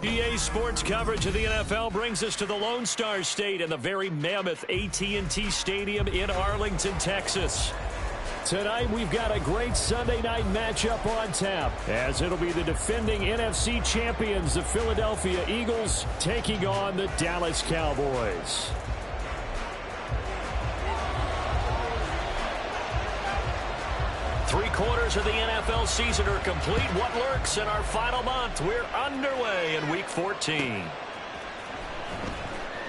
EA Sports coverage of the NFL brings us to the Lone Star State and the very mammoth AT&T Stadium in Arlington, Texas. Tonight, we've got a great Sunday night matchup on tap, as it'll be the defending NFC champions, the Philadelphia Eagles, taking on the Dallas Cowboys. Three-quarters of the NFL season are complete. What lurks in our final month? We're underway in Week 14.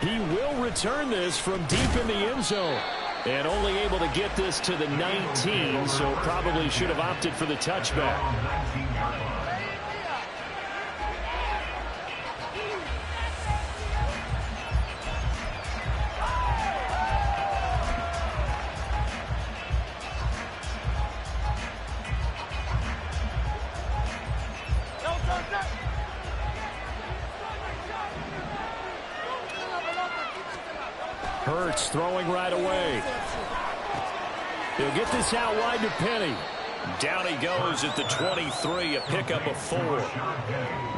He will return this from deep in the end zone. And only able to get this to the 19, so probably should have opted for the touchback. Hurts throwing right away. He'll get this out wide to Penny. Down he goes at the 23, a pickup of 4.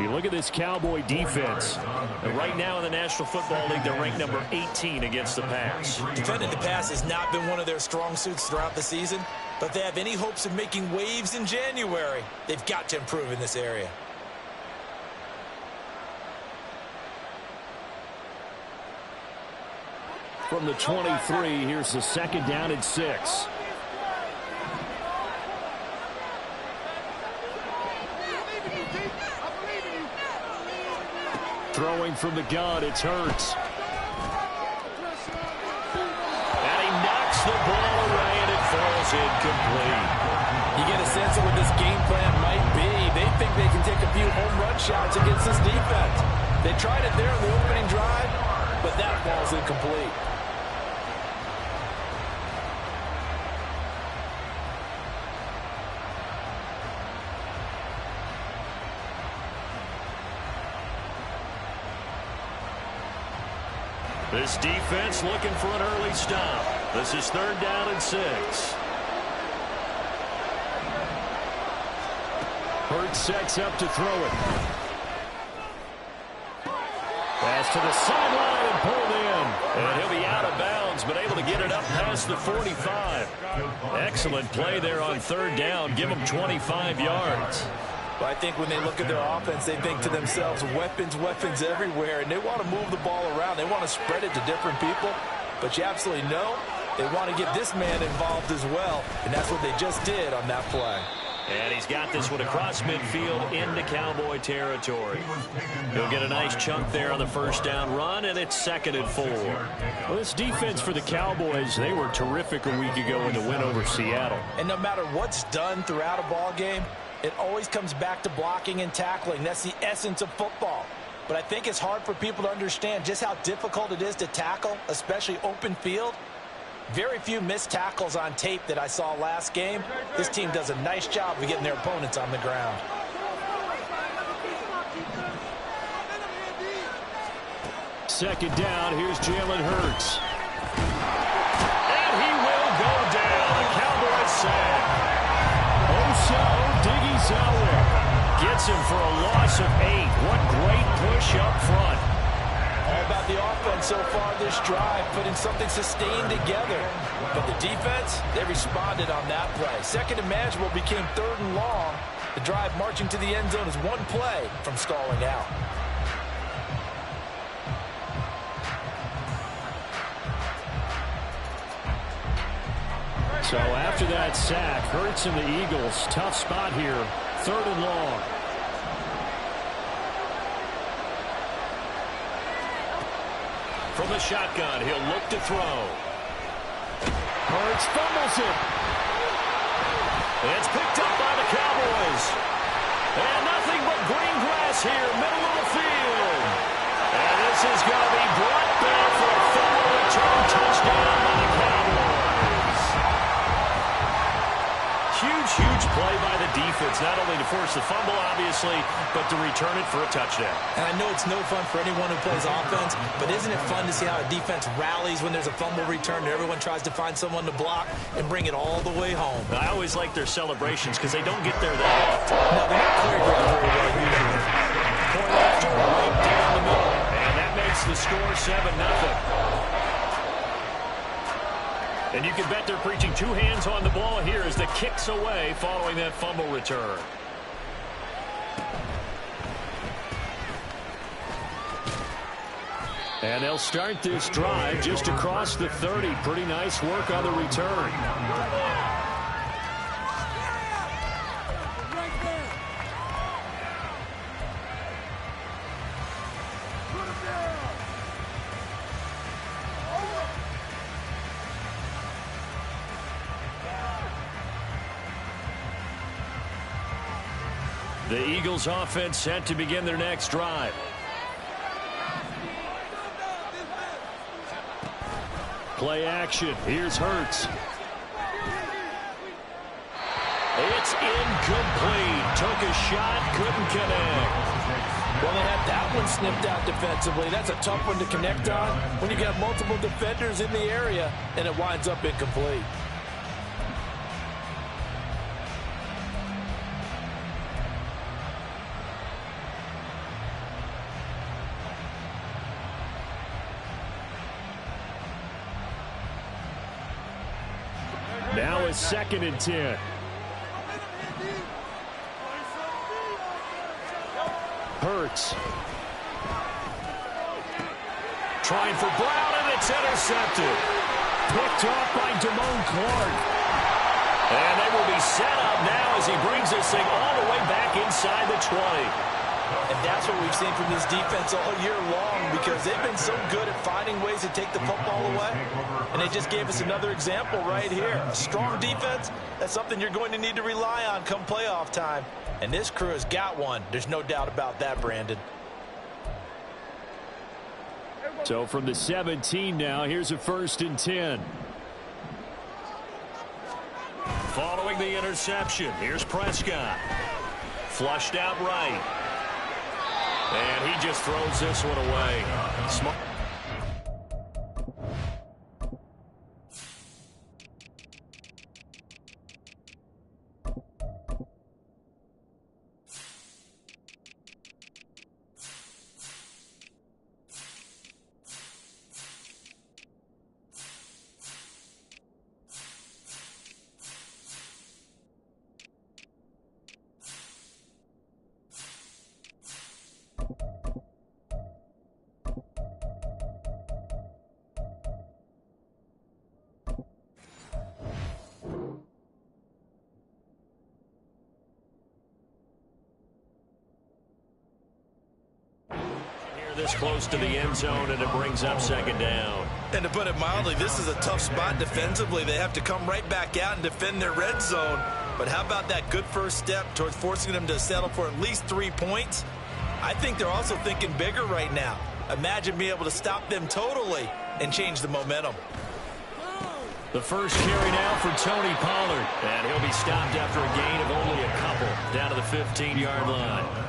You look at this Cowboy defense. And right now in the National Football League, they're ranked number 18 against the pass. Defending the pass has not been one of their strong suits throughout the season. But if they have any hopes of making waves in January, they've got to improve in this area. From the 23, here's the 2nd down and 6. Throwing from the gun, it's Hurts. And he knocks the ball away, and it falls incomplete. You get a sense of what this game plan might be. They think they can take a few home run shots against this defense. They tried it there in the opening drive, but that ball's incomplete. This defense looking for an early stop. This is 3rd down and 6. Hurts sets up to throw it. Pass to the sideline and pulled in. And he'll be out of bounds, but able to get it up past the 45. Excellent play there on 3rd down. Give him 25 yards. But I think when they look at their offense, they think to themselves, weapons, weapons everywhere, and they want to move the ball around. They want to spread it to different people, but you absolutely know they want to get this man involved as well, and that's what they just did on that play. And he's got this one across midfield into Cowboy territory. He'll get a nice chunk there on the 1st down run, and it's 2nd and 4. Well, this defense for the Cowboys, they were terrific a week ago in the win over Seattle. And no matter what's done throughout a ball game, it always comes back to blocking and tackling. That's the essence of football. But I think it's hard for people to understand just how difficult it is to tackle, especially open field. Very few missed tackles on tape that I saw last game. This team does a nice job of getting their opponents on the ground. Second down, here's Jalen Hurts. And he will go down. The Cowboys sack. Diggy Zellweger gets him for a loss of 8. What great push up front. All about the offense so far this drive, putting something sustained together. But the defense, they responded on that play. 2nd and manageable became 3rd and long. The drive marching to the end zone is one play from stalling out. So after that sack, Hurts and the Eagles, tough spot here, 3rd and long. From the shotgun, he'll look to throw. Hurts fumbles it. It's picked up by the Cowboys. And nothing but green grass here, middle of the field. And this is going to be brought back for a fumble return touchdown by the Cowboys. Huge play by the defense, not only to force the fumble, obviously, but to return it for a touchdown. And I know it's no fun for anyone who plays offense, but isn't it fun to see how a defense rallies when there's a fumble return and everyone tries to find someone to block and bring it all the way home? I always like their celebrations because they don't get there that often. No, they're not choreographed very well usually. Point after, right the score 7-0. And you can bet they're preaching two hands on the ball here as the kick's away following that fumble return. And they'll start this drive just across the 30. Pretty nice work on the return. The Eagles offense set to begin their next drive. Play action. Here's Hurts. It's incomplete. Took a shot, couldn't connect. Well, they had that one snipped out defensively. That's a tough one to connect on when you got multiple defenders in the area and it winds up incomplete. Now it's 2nd and 10. Hurts. Trying for Brown, and it's intercepted. Picked off by Damone Clark. And they will be set up now as he brings this thing all the way back inside the 20. And that's what we've seen from this defense all year long because they've been so good at finding ways to take the football away. And they just gave us another example right here. A strong defense, that's something you're going to need to rely on come playoff time. And this crew has got one. There's no doubt about that, Brandon. So from the 17 now, here's a 1st and 10. Following the interception, here's Prescott. Flushed out right. And he just throws this one away. Smart. This close to the end zone, and it brings up 2nd down. And to put it mildly, this is a tough spot defensively. They have to come right back out and defend their red zone. But how about that good first step towards forcing them to settle for at least 3 points? I think they're also thinking bigger right now. Imagine being able to stop them totally and change the momentum. The first carry now for Tony Pollard. And he'll be stopped after a gain of only a couple down to the 15-yard line.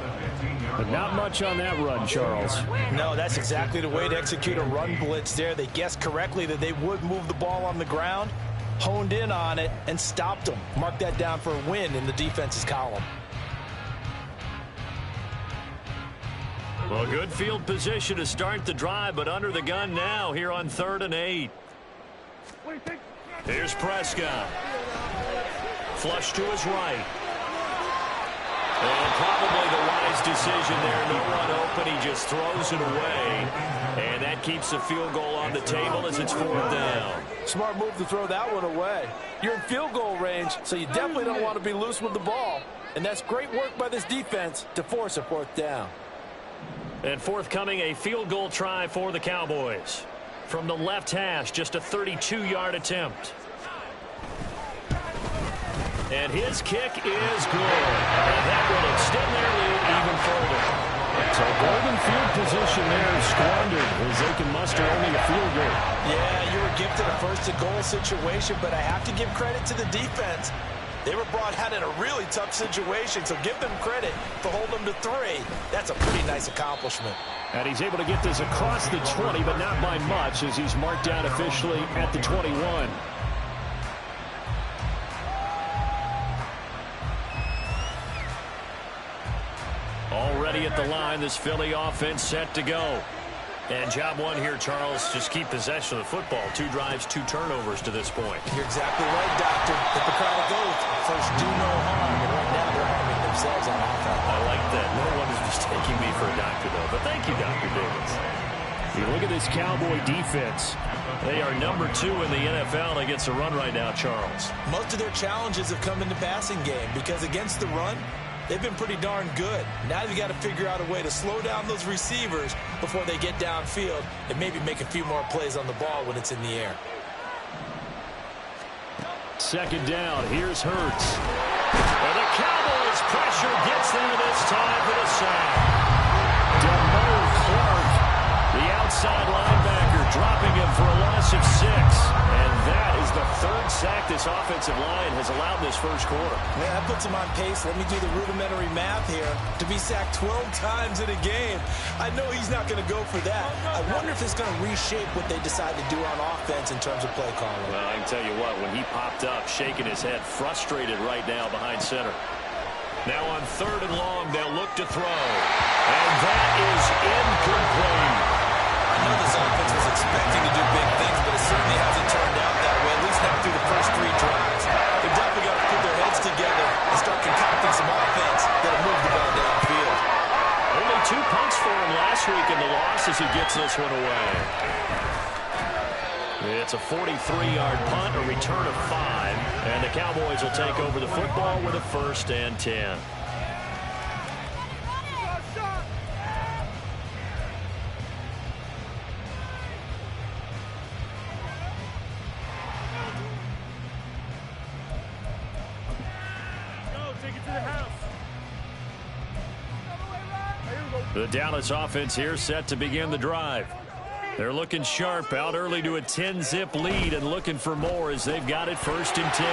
But not much on that run, Charles. No, that's exactly the way to execute a run blitz there. They guessed correctly that they would move the ball on the ground, honed in on it, and stopped them. Mark that down for a win in the defense's column. Well, good field position to start the drive, but under the gun now here on 3rd and 8. Here's Prescott. Flush to his right. And probably the wise decision there. No run open. He just throws it away. And that keeps the field goal on the table as it's 4th down. Smart move to throw that one away. You're in field goal range, so you definitely don't want to be loose with the ball. And that's great work by this defense to force a 4th down. And forthcoming, a field goal try for the Cowboys. From the left hash, just a 32-yard attempt. And his kick is good. And that will extend their lead even further. So golden field position there squandered as they can muster only a field goal. Yeah, you were gifted a 1st-and-goal situation, but I have to give credit to the defense. They were brought out in a really tough situation, so give them credit for holding them to 3. That's a pretty nice accomplishment. And he's able to get this across the 20, but not by much as he's marked down officially at the 21. Already at the line, this Philly offense set to go. And job one here, Charles, just keep possession of the football. 2 drives, 2 turnovers to this point. You're exactly right, Doctor. Hippocratic oath. First, do no harm. And right now, they're harming themselves on offense. I like that. No one is mistaking me for a doctor, though. But thank you, Dr. Davis. You look at this Cowboy defense. They are number 2 in the NFL against the run right now, Charles. Most of their challenges have come in the passing game because against the run, they've been pretty darn good. Now you've got to figure out a way to slow down those receivers before they get downfield and maybe make a few more plays on the ball when it's in the air. Second down. Here's Hurts. And the Cowboys pressure gets them this time for the sack. Clark, the outside linebacker, dropping him for a loss of 6. And that is the 3rd sack this offensive line has allowed this first quarter. Man, that puts him on pace. Let me do the rudimentary math here. To be sacked 12 times in a game, I know he's not going to go for that. I wonder if it's going to reshape what they decide to do on offense in terms of play calling. Well, I can tell you what, when he popped up, shaking his head, frustrated right now behind center. Now on 3rd and long, they'll look to throw. And that is incomplete. I know this offense was expecting to do big things, but it certainly hasn't turned out that way, at least not through the first 3 drives. They've definitely got to put their heads together and start concocting some offense that'll move the ball downfield. Only 2 punts for him last week in the loss as he gets this one away. It's a 43-yard punt, a return of 5, and the Cowboys will take over the football with a 1st and 10. The Dallas offense here set to begin the drive. They're looking sharp, out early to a 10-zip lead and looking for more as they've got it 1st and 10.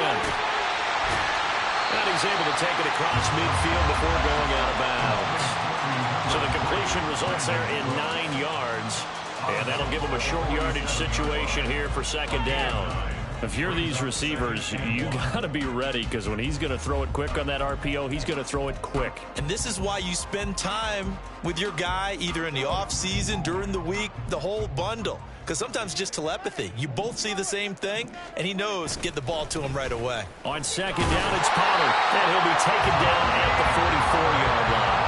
And he's able to take it across midfield before going out of bounds. So the completion results there in 9 yards, and that'll give them a short yardage situation here for 2nd down. If you're these receivers, you got to be ready because when he's going to throw it quick on that RPO, he's going to throw it quick. And this is why you spend time with your guy either in the offseason, during the week, the whole bundle. Because sometimes it's just telepathy. You both see the same thing, and he knows get the ball to him right away. On 2nd down, it's Pollard, and he'll be taken down at the 44-yard line.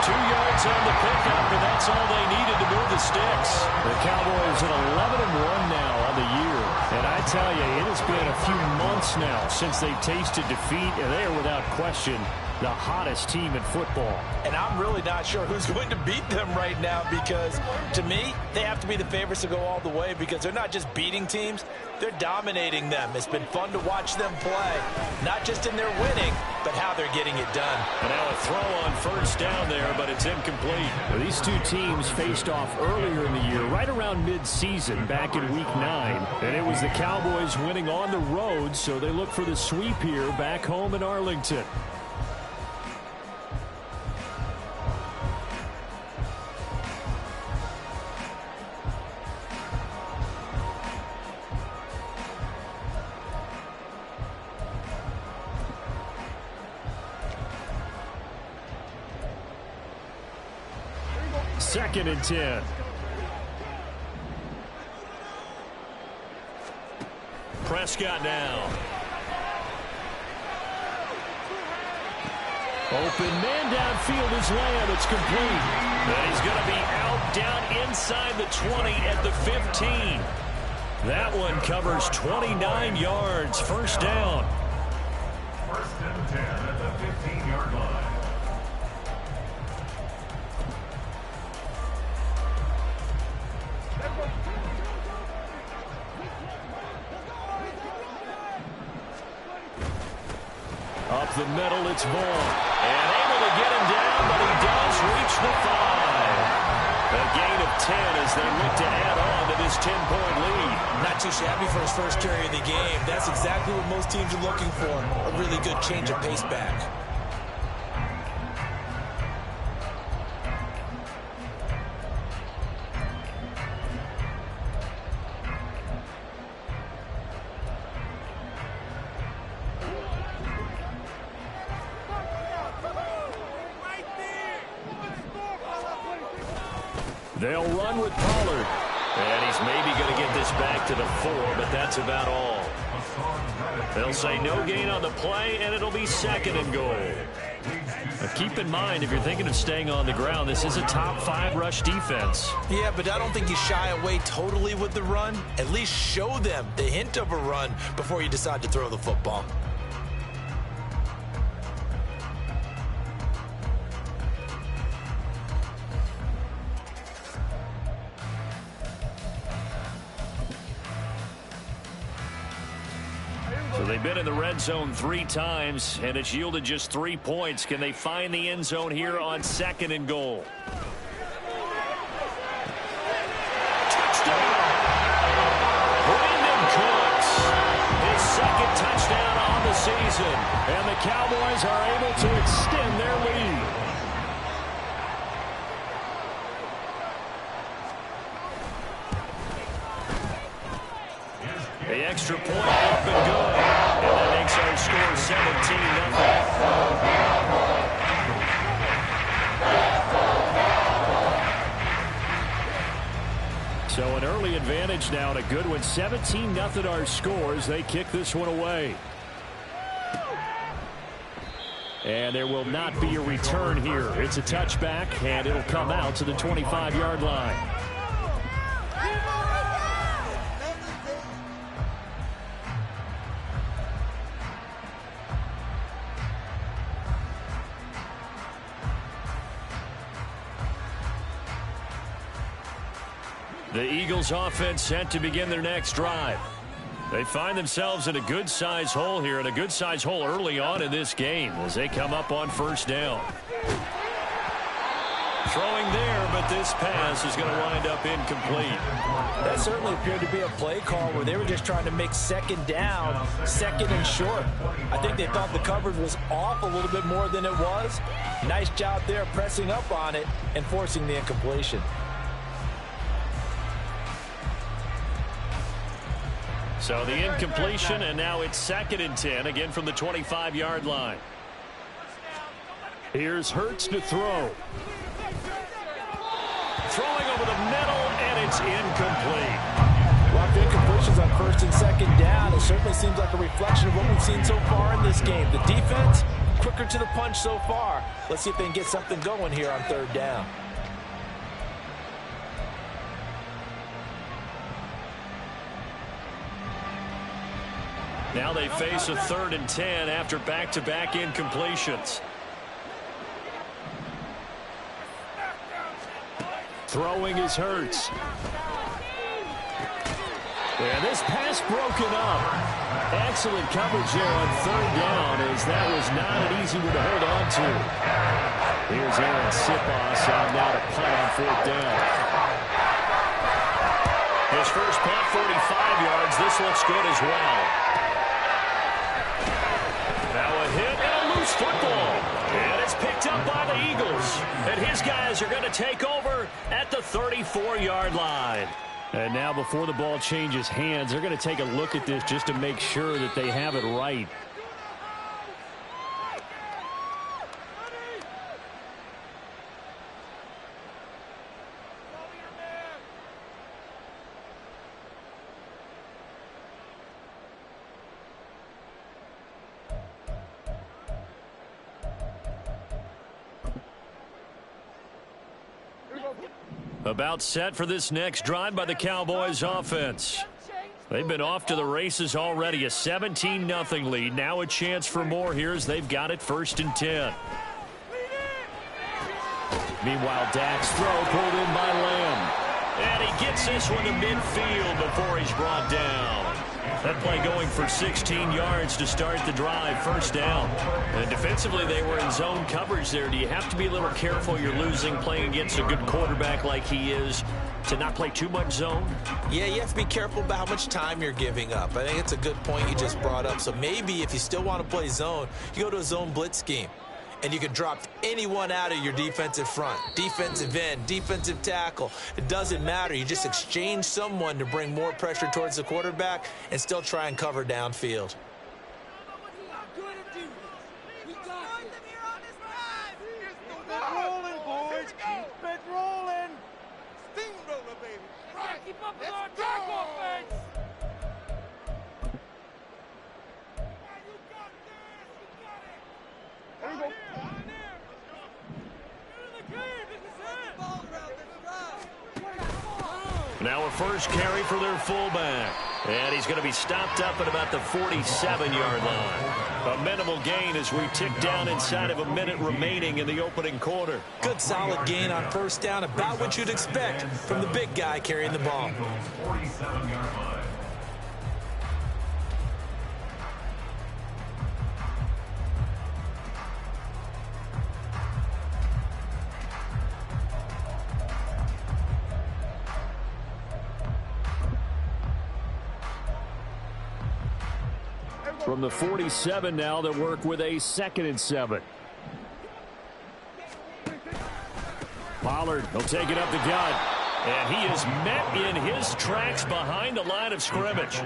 2 yards on the pickup, and that's all they needed to move the sticks. The Cowboys at 11-1 now on the year. And I tell you, it has been a few months now since they've tasted defeat, and they are without question the hottest team in football. And I'm really not sure who's going to beat them right now because, to me, they have to be the favorites to go all the way because they're not just beating teams, they're dominating them. It's been fun to watch them play, not just in their winning, but how they're getting it done. And now a throw on 1st down there, but it's incomplete. Well, these 2 teams faced off earlier in the year, right around mid-season, back in Week 9. And it was the Cowboys winning on the road, so they look for the sweep here back home in Arlington. Second and 10. Prescott now. Open man downfield is Lamb. It's complete. And he's going to be out down inside the 20 at the 15. That one covers 29 yards. 1st down. 1st and 10 at the 15-yard line. Up the middle, it's Vaughn. And able to get him down, but he does reach the 5. A gain of 10 as they look to add on to this 10-point lead. Not too shabby for his first carry of the game. That's exactly what most teams are looking for. A really good change of pace back. They'll run with Pollard. And he's maybe going to get this back to the 4, but that's about all. They'll say no gain on the play, and it'll be 2nd and goal. Now keep in mind, if you're thinking of staying on the ground, this is a top 5 rush defense. Yeah, but I don't think you shy away totally with the run. At least show them the hint of a run before you decide to throw the football. So they've been in the red zone 3 times, and it's yielded just 3 points. Can they find the end zone here on 2nd and goal? Touchdown! Brandon Cooks, his 2nd touchdown on the season, and the Cowboys are able to extend their lead. The extra point up and good. And that makes our score 17-0. So an early advantage now, and a good one. 17-0 our scores. They kick this one away. And there will not be a return here. It's a touchback, and it'll come out to the 25-yard line. The Eagles offense set to begin their next drive. They find themselves in a good-sized hole here, and a good-sized hole early on in this game as they come up on 1st down. Throwing there, but this pass is going to wind up incomplete. That certainly appeared to be a play call where they were just trying to make 2nd down, 2nd and short. I think they thought the coverage was off a little bit more than it was. Nice job there pressing up on it and forcing the incompletion. So the incompletion, and now it's 2nd and 10, again from the 25-yard line. Here's Hurts to throw. Throwing over the middle, and it's incomplete. Rough incompletions on 1st and 2nd down. It certainly seems like a reflection of what we've seen so far in this game. The defense, quicker to the punch so far. Let's see if they can get something going here on 3rd down. Now they face a 3rd and 10 after back-to-back incompletions. Throwing is Hurts. And this pass broken up. Excellent coverage there on 3rd down, as that was not an easy one to hold on to. Here's Aaron Sipos on now to punt on 4th down. His first punt, 45 yards. This looks good as well. Now a hit and a loose football. And it's picked up by the Eagles. And his guys are going to take over at the 34-yard line. And now before the ball changes hands, they're going to take a look at this just to make sure that they have it right. About set for this next drive by the Cowboys offense. They've been off to the races already. A 17-0 lead. Now a chance for more here as they've got it 1st and 10. Meanwhile, Dak's throw pulled in by Lamb. And he gets this one to midfield before he's brought down. That play going for 16 yards to start the drive, 1st down. And defensively, they were in zone coverage there. Do you have to be a little careful? You're losing playing against a good quarterback like he is to not play too much zone? Yeah, you have to be careful about how much time you're giving up. I think it's a good point you just brought up. So maybe if you still want to play zone, you go to a zone blitz scheme. And you can drop anyone out of your defensive front, defensive end, defensive tackle. It doesn't matter. You just exchange someone to bring more pressure towards the quarterback and still try and cover downfield. Now a first carry for their fullback. And he's going to be stopped up at about the 47-yard line. A minimal gain as we tick down inside of a minute remaining in the opening quarter. Good solid gain on first down, about what you'd expect from the big guy carrying the ball. 47-yard line. From the 47 now, they'll work with a 2nd and 7. Pollard, he'll take it up the gut. And he is met in his tracks behind the line of scrimmage.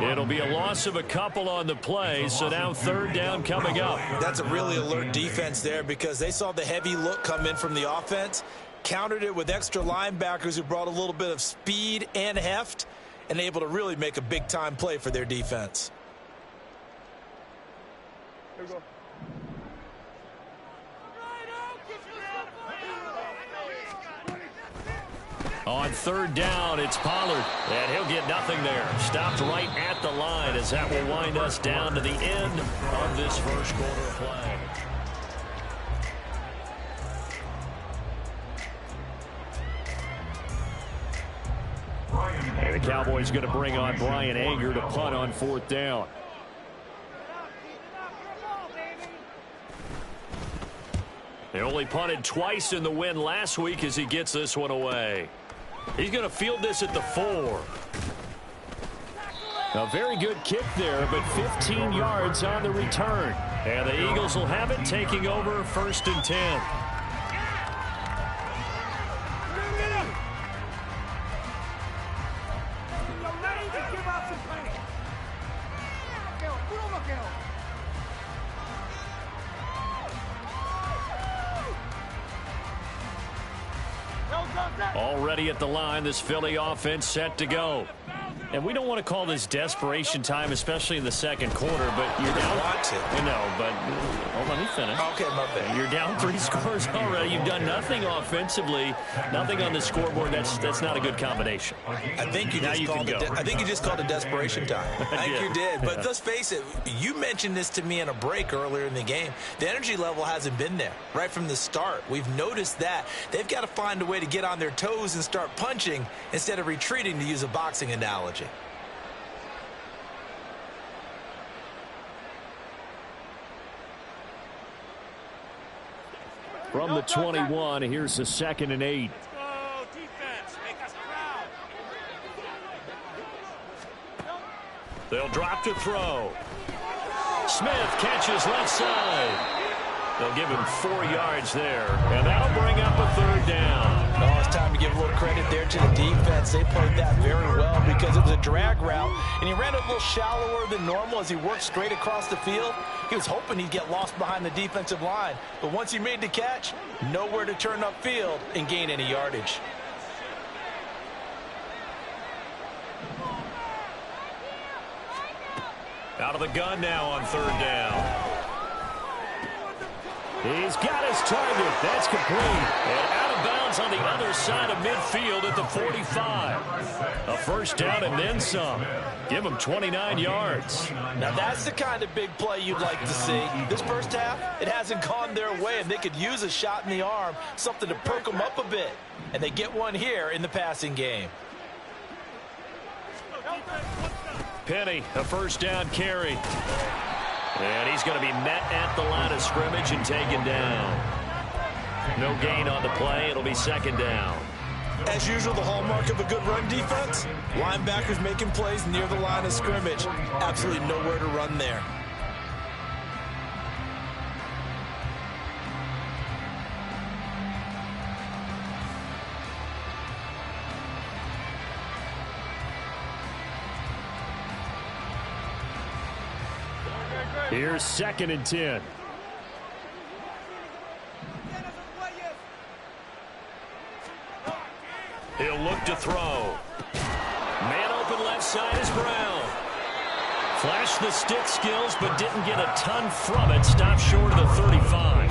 It'll be a loss of a couple on the play, so now 3rd down coming up. That's a really alert defense there because they saw the heavy look come in from the offense, countered it with extra linebackers who brought a little bit of speed and heft, and able to really make a big-time play for their defense. Here we go. On 3rd down, it's Pollard, and he'll get nothing there. Stopped right at the line as that will wind us down to the end of this first quarter play. And the Cowboys going to bring on Brian Anger to punt on 4th down. They only punted twice in the win last week as he gets this one away. He's going to field this at the 4. A very good kick there, but 15 yards on the return. And the Eagles will have it, taking over 1st and 10. Already at the line, this Philly offense set to go. And we don't want to call this desperation time, especially in the 2nd quarter, but you're down. Want to. You know, but let me finish. Okay, my bad. You're down 3 scores already. You've done nothing offensively, nothing on the scoreboard. That's not a good combination. I think you just called it desperation time. I think you did. But let's face it, you mentioned this to me in a break earlier in the game. The energy level hasn't been there right from the start. We've noticed that. They've got to find a way to get on their toes and start punching instead of retreating, to use a boxing analogy. From the 21, here's a 2nd and 8. Let's go, defense. Make us proud. They'll drop to throw. Smith catches left side. They'll give him 4 yards there, and that'll bring up a 3rd down. Oh, it's time to give a little credit there to the defense. They played that very well because it was a drag route, and he ran it a little shallower than normal as he worked straight across the field. He was hoping he'd get lost behind the defensive line, but once he made the catch, nowhere to turn upfield and gain any yardage. Out of the gun now on 3rd down. He's got his target. That's complete. And out of bounds on the other side of midfield at the 45. A 1st down and then some. Give him 29 yards. Now that's the kind of big play you'd like to see. This first half, it hasn't gone their way, and they could use a shot in the arm, something to perk them up a bit. And they get one here in the passing game. Penny, a 1st down carry. And he's going to be met at the line of scrimmage and taken down. No gain on the play. It'll be 2nd down. As usual, the hallmark of a good run defense, linebackers making plays near the line of scrimmage. Absolutely nowhere to run there. Here's 2nd and 10. He'll look to throw. Man open left side is Brown. Flashed the stick skills, but didn't get a ton from it. Stopped short of the 35. A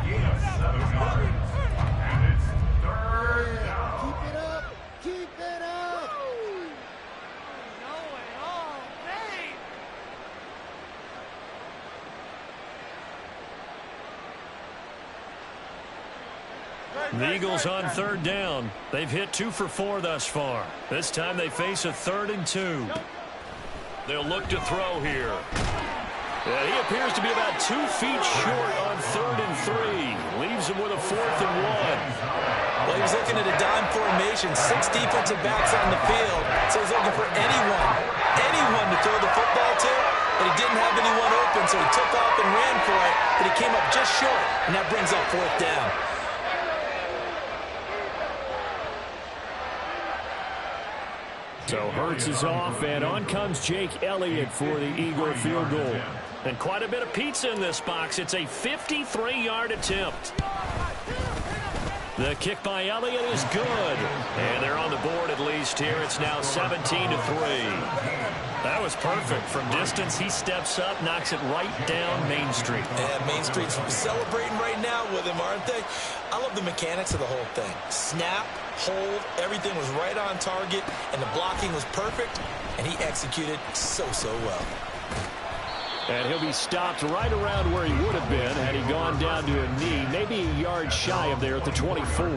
gain of 7 yards. And it's 3rd down. The Eagles on third down. They've hit 2 for 4 thus far. This time they face a 3rd and 2. They'll look to throw here. Yeah, he appears to be about 2 feet short on 3rd and 3. Leaves him with a 4th and 1. Well, he was looking at a dime formation. 6 defensive backs on the field. So he's looking for anyone to throw the football to. But he didn't have anyone open, so he took off and ran for it. But he came up just short, and that brings up 4th down. So Hurts is off, and on comes Jake Elliott for the Eagle field goal. And quite a bit of pizza in this box. It's a 53-yard attempt. The kick by Elliott is good. And they're on the board at least here. It's now 17-3. That was perfect. From distance, he steps up, knocks it right down Main Street. And Main Street's celebrating right now with him, aren't they? I love the mechanics of the whole thing. Snap, hold, everything was right on target, and the blocking was perfect, and he executed so well. And he'll be stopped right around where he would have been had he gone down to a knee, maybe a yard shy of there at the 24.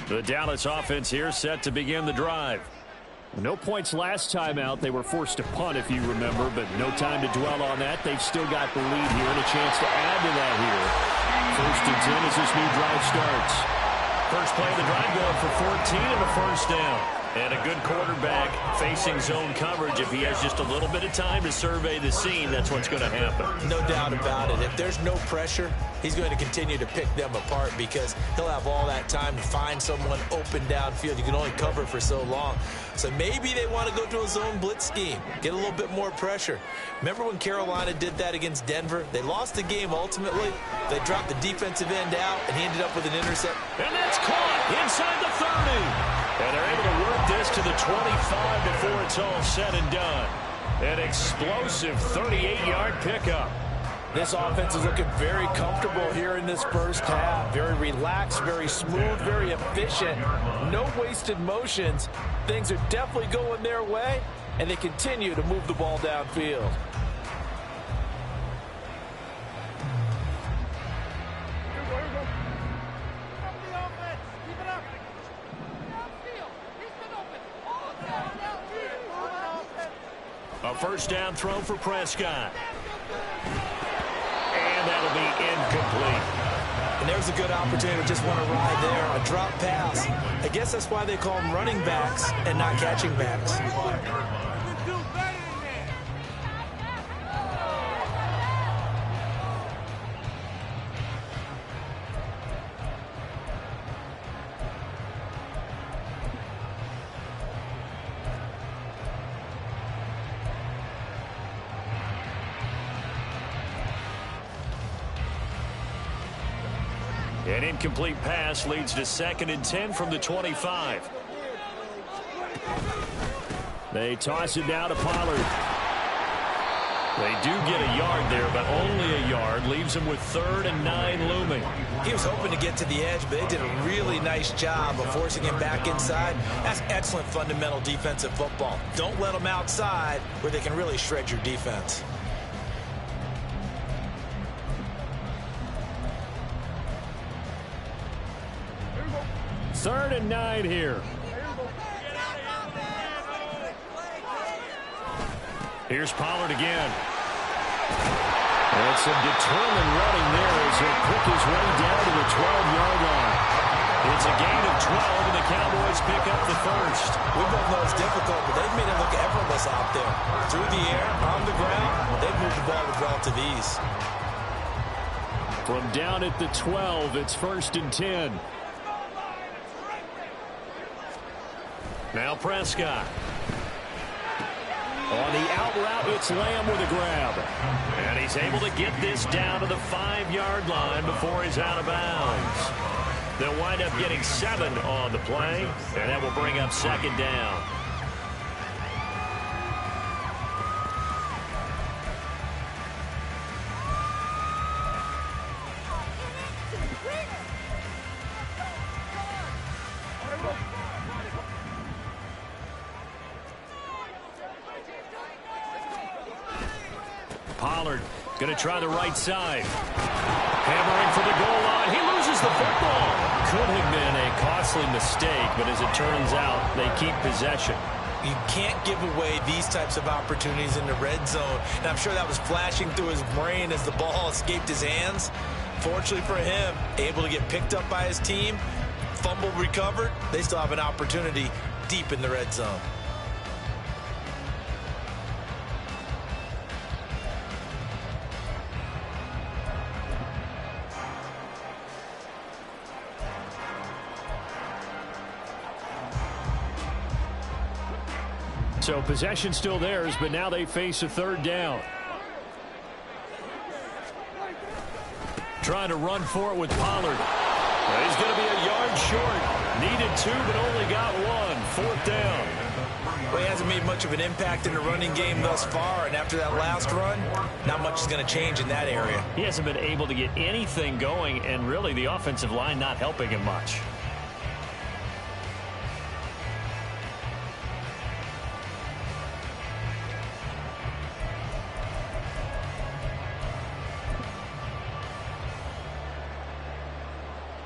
The Dallas offense here set to begin the drive. No points last time out. They were forced to punt, if you remember, but no time to dwell on that. They've still got the lead here and a chance to add to that here. 1st and 10 as this new drive starts. First play of the drive going for 14 and a 1st down. And a good quarterback facing zone coverage. If he has just a little bit of time to survey the scene, that's what's going to happen. No doubt about it. If there's no pressure, he's going to continue to pick them apart because he'll have all that time to find someone open downfield. You can only cover for so long. So maybe they want to go to a zone blitz scheme, get a little bit more pressure. Remember when Carolina did that against Denver? They lost the game ultimately. They dropped the defensive end out, and he ended up with an intercept. And that's caught inside the 30. And they're able to work this to the 25 before it's all said and done. An explosive 38-yard pickup. This offense is looking very comfortable here in this first half. Very relaxed, very smooth, very efficient. No wasted motions. Things are definitely going their way, and they continue to move the ball downfield. A 1st down throw for Prescott. And that'll be incomplete. And there's a good opportunity to just want to ride there. A drop pass. I guess that's why they call them running backs and not catching backs. An incomplete pass leads to 2nd and 10 from the 25. They toss it now to Pollard. They do get a yard there, but only a yard. Leaves him with 3rd and 9 looming. He was hoping to get to the edge, but they did a really nice job of forcing him back inside. That's excellent fundamental defensive football. Don't let them outside where they can really shred your defense. 3rd and 9 here. Here's Pollard again. And some determined running there as he'll pick his way down to the 12-yard line. It's a gain of 12, and the Cowboys pick up the 1st. We both know it's difficult, but they've made it look effortless out there. Through the air, on the ground, they've moved the ball with relative ease. From down at the 12, it's 1st and 10. Now Prescott. On the out route, it's Lamb with a grab. And he's able to get this down to the 5-yard line before he's out of bounds. They'll wind up getting 7 on the play, and that will bring up 2nd down. Pollard going to try the right side. Hammering for the goal line. He loses the football. Could have been a costly mistake, but as it turns out, they keep possession. You can't give away these types of opportunities in the red zone. And I'm sure that was flashing through his brain as the ball escaped his hands. Fortunately for him, able to get picked up by his team, fumble recovered. They still have an opportunity deep in the red zone. So possession still theirs, but now they face a third down. Trying to run for it with Pollard. He's going to be a yard short. Needed 2, but only got 1. 4th down. Well, he hasn't made much of an impact in the running game thus far, and after that last run, not much is going to change in that area. He hasn't been able to get anything going, and really the offensive line not helping him much.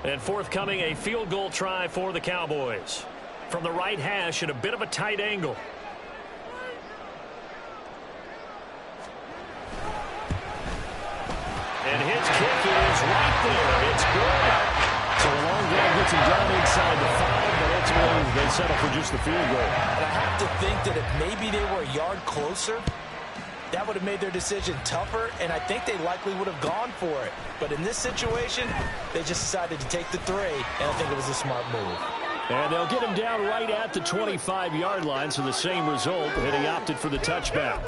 And forthcoming, a field goal try for the Cowboys. From the right hash at a bit of a tight angle. And his kick is right there. It's good. So a long drive gets him down inside the 5, but ultimately they settle for just the field goal. And I have to think that if maybe they were a yard closer, that would have made their decision tougher, and I think they likely would have gone for it. But in this situation, they just decided to take the 3, and I think it was a smart move. And they'll get him down right at the 25-yard line, so the same result, and he opted for the touchback.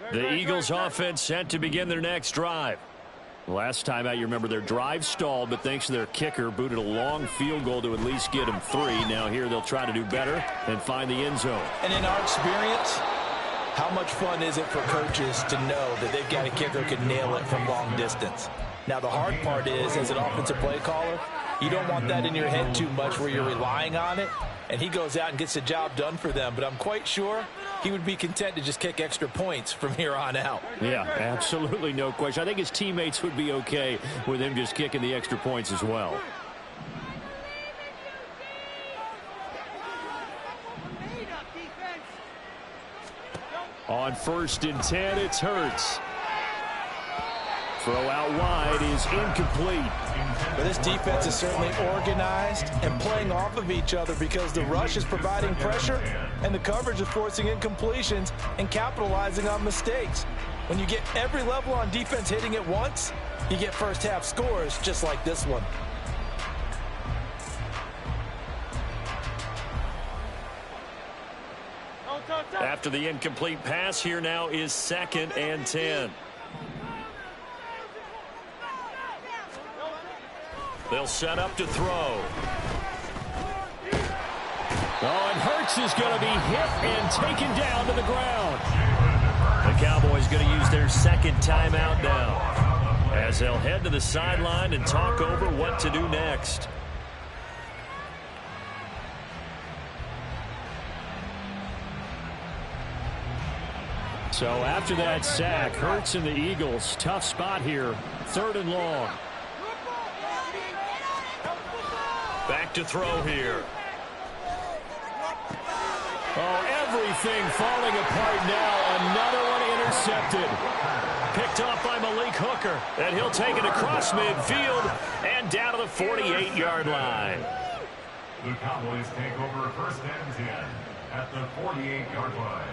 The Eagles offense set to begin their next drive. Last time out, you remember their drive stalled, but thanks to their kicker, booted a long field goal to at least get them 3. Now here they'll try to do better and find the end zone. And in our experience, how much fun is it for coaches to know that they've got a kicker who can nail it from long distance? Now the hard part is, as an offensive play caller, you don't want that in your head too much where you're relying on it. And he goes out and gets the job done for them. But I'm quite sure he would be content to just kick extra points from here on out. Yeah, absolutely no question. I think his teammates would be okay with him just kicking the extra points as well. On 1st and 10, it's Hurts. Throw out wide is incomplete. But this defense is certainly organized and playing off of each other because the rush is providing pressure and the coverage is forcing incompletions and capitalizing on mistakes. When you get every level on defense hitting at once, you get first half scores just like this one. After the incomplete pass, here now is 2nd and 10. They'll set up to throw. Oh, and Hurts is going to be hit and taken down to the ground. The Cowboys going to use their 2nd timeout now, as they'll head to the sideline and talk over what to do next. So after that sack, Hurts and the Eagles, tough spot here, 3rd and long. Back to throw here. Oh, everything falling apart now. Another one intercepted. Picked off by Malik Hooker. And he'll take it across midfield and down to the 48-yard line. The Cowboys take over 1st and 10 at the 48-yard line.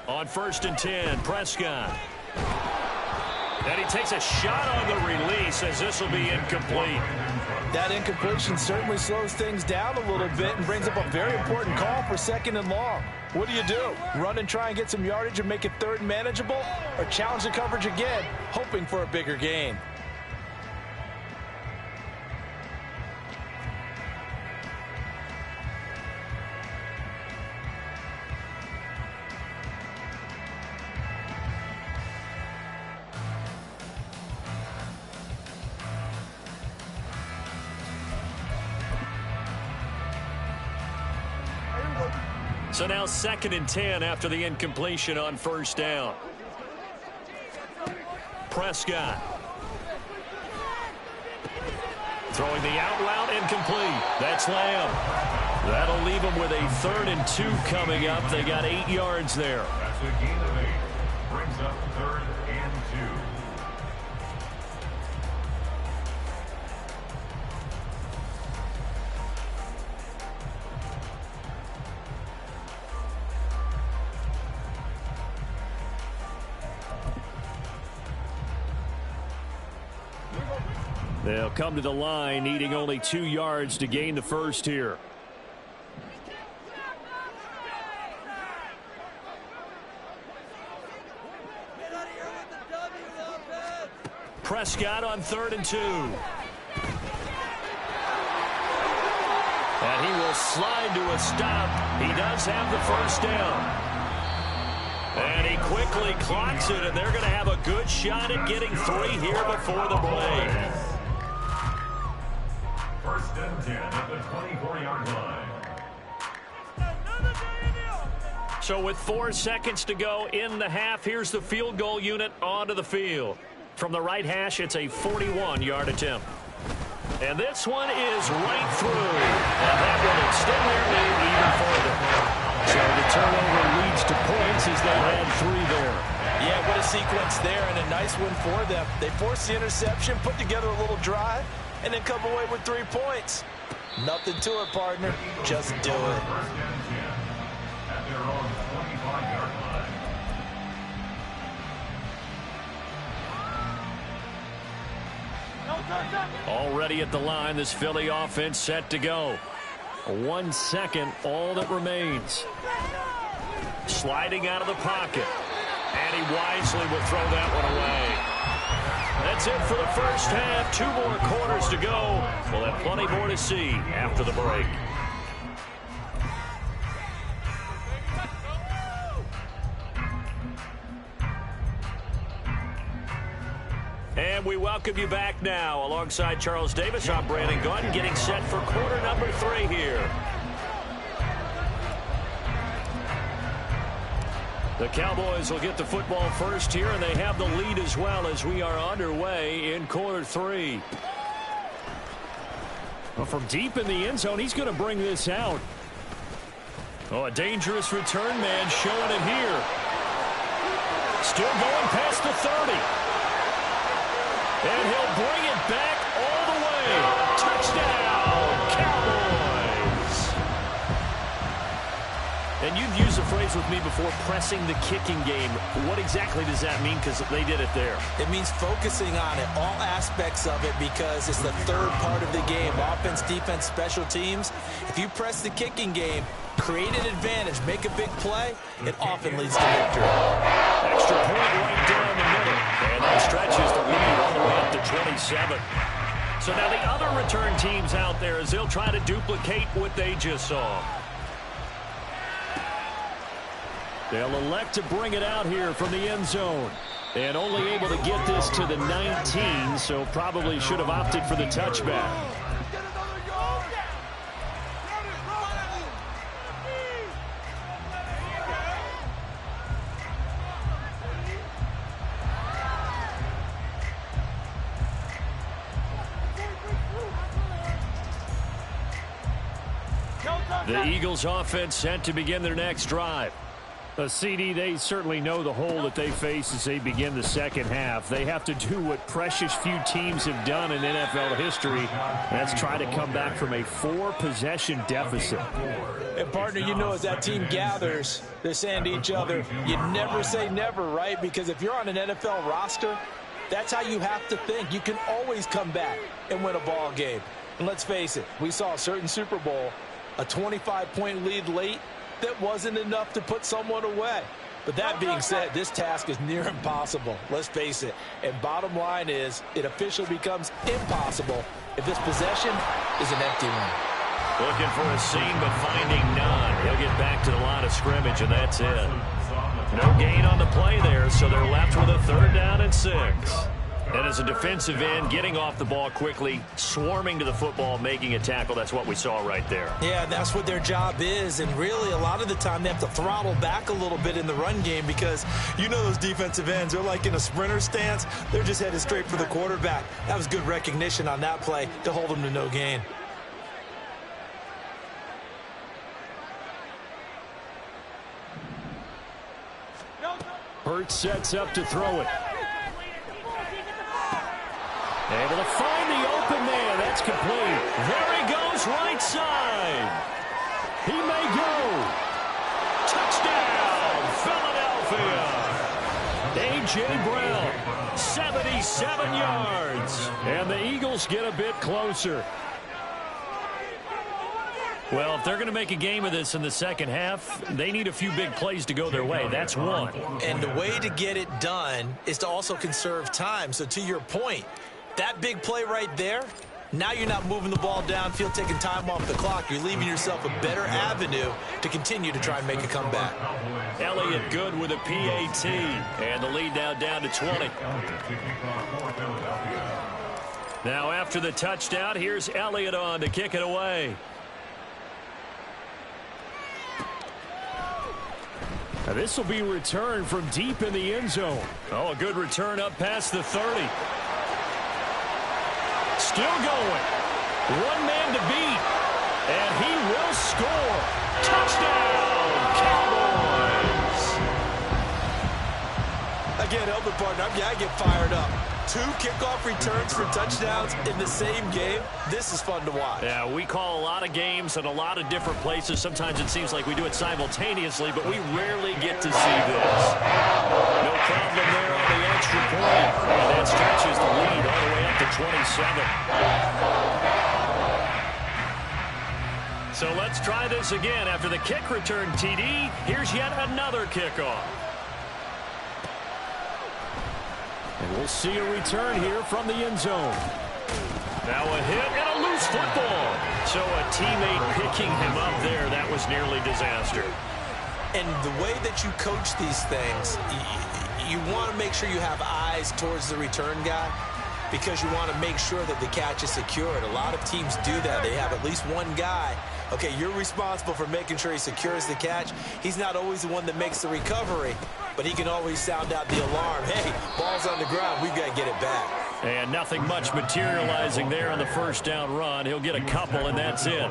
On 1st and 10, Prescott. And he takes a shot on the release as this will be incomplete. That incompletion certainly slows things down a little bit and brings up a very important call for 2nd and long. What do? Run and try and get some yardage and make it 3rd and manageable, or challenge the coverage again, hoping for a bigger gain? So now 2nd and 10 after the incompletion on 1st down. Prescott. Throwing the out route, incomplete. That's Lamb. That'll leave them with a 3rd and 2 coming up. They got 8 yards there. That's a gain of 8. Brings up 3rd and 2. They'll come to the line needing only 2 yards to gain the first here. Prescott on 3rd and 2. And he will slide to a stop. He does have the first down. And he quickly clocks it, and they're going to have a good shot at getting 3 here before the break. 1st and 10 at the 24-yard line. So with 4 seconds to go in the half, here's the field goal unit onto the field. From the right hash, it's a 41-yard attempt. And this one is right through. And that will extend their lead even further. So the turnover leads to points as they had 3 there. Yeah, what a sequence there, and a nice one for them. They forced the interception, put together a little drive, and then come away with 3 points. Nothing to it, partner. Just do it. 1st and 10 at their own 25-yard line. Already at the line, this Philly offense set to go. 1 second, all that remains. Sliding out of the pocket. And he wisely will throw that one away. That's it for the first half. 2 more quarters to go. We'll have plenty more to see after the break. And we welcome you back now. Alongside Charles Davis, I'm Brandon Gunn, getting set for quarter number 3 here. The Cowboys will get the football first here, and they have the lead as well as we are underway in quarter 3. Well, from deep in the end zone, he's going to bring this out. Oh, a dangerous return man showing it here. Still going past the 30. And he'll bring it back all the way. Touchdown, Cowboys. And you've used the phrase with me before, pressing the kicking game. What exactly does that mean? Because they did it there. It means focusing on it, all aspects of it, because it's the 3rd part of the game. Offense, defense, special teams. If you press the kicking game, create an advantage, make a big play, it often leads to victory. Extra point right down the middle. And that stretches the lead all the way up to 27. So now the other return teams out there as they'll try to duplicate what they just saw. They'll elect to bring it out here from the end zone. And only able to get this to the 19, so probably should have opted for the touchback. The Eagles offense set to begin their next drive. CD, they certainly know the hole that they face as they begin the second half. They have to do what precious few teams have done in NFL history. That's try to come back from a 4-possession deficit. And, partner, you know, as that team gathers, they're saying to each other, you never say never, right? Because if you're on an NFL roster, that's how you have to think. You can always come back and win a ball game. And let's face it, we saw a certain Super Bowl, a 25-point lead late that wasn't enough to put someone away. But that being said, this task is near impossible. Let's face it. And bottom line is, it officially becomes impossible if this possession is an empty one. Looking for a seam, but finding none. He'll get back to the line of scrimmage, and that's it. No gain on the play there, so they're left with a 3rd down and 6. And as a defensive end, getting off the ball quickly, swarming to the football, making a tackle, that's what we saw right there. Yeah, that's what their job is. And really, a lot of the time, they have to throttle back a little bit in the run game because you know those defensive ends, they're like in a sprinter stance. They're just headed straight for the quarterback. That was good recognition on that play to hold them to no gain. Hurts sets up to throw it. Able to find the open man. That's complete. There he goes, right side. He may go. Touchdown, Philadelphia. A.J. Brown, 77 yards. And the Eagles get a bit closer. Well, if they're going to make a game of this in the second half, they need a few big plays to go their way. That's one. And the way to get it done is to also conserve time. So to your point, that big play right there, now you're not moving the ball downfield, taking time off the clock. You're leaving yourself a better avenue to continue to try and make a comeback. Elliott good with a PAT. And the lead now down to 20. Now after the touchdown, here's Elliott on to kick it away. Now this will be returned from deep in the end zone. Oh, a good return up past the 30. Still going. One man to beat. And he will score. Touchdown, Cowboys. Again, help it, partner. I get fired up. 2 kickoff returns for touchdowns in the same game. This is fun to watch. Yeah, we call a lot of games in a lot of different places. Sometimes it seems like we do it simultaneously, but we rarely get to see this. No problem there on the extra point. And that stretches the lead all the way up to 27. So let's try this again. After the kick return TD, here's yet another kickoff. And we'll see a return here from the end zone. Now a hit and a loose football. So a teammate picking him up there, that was nearly disaster. And the way that you coach these things, you want to make sure you have eyes towards the return guy because you want to make sure that the catch is secured. A lot of teams do that. They have at least one guy. Okay, you're responsible for making sure he secures the catch. He's not always the one that makes the recovery, but he can always sound out the alarm. Hey, ball's on the ground. We've got to get it back. And nothing much materializing there on the first down run. He'll get a couple, and that's it.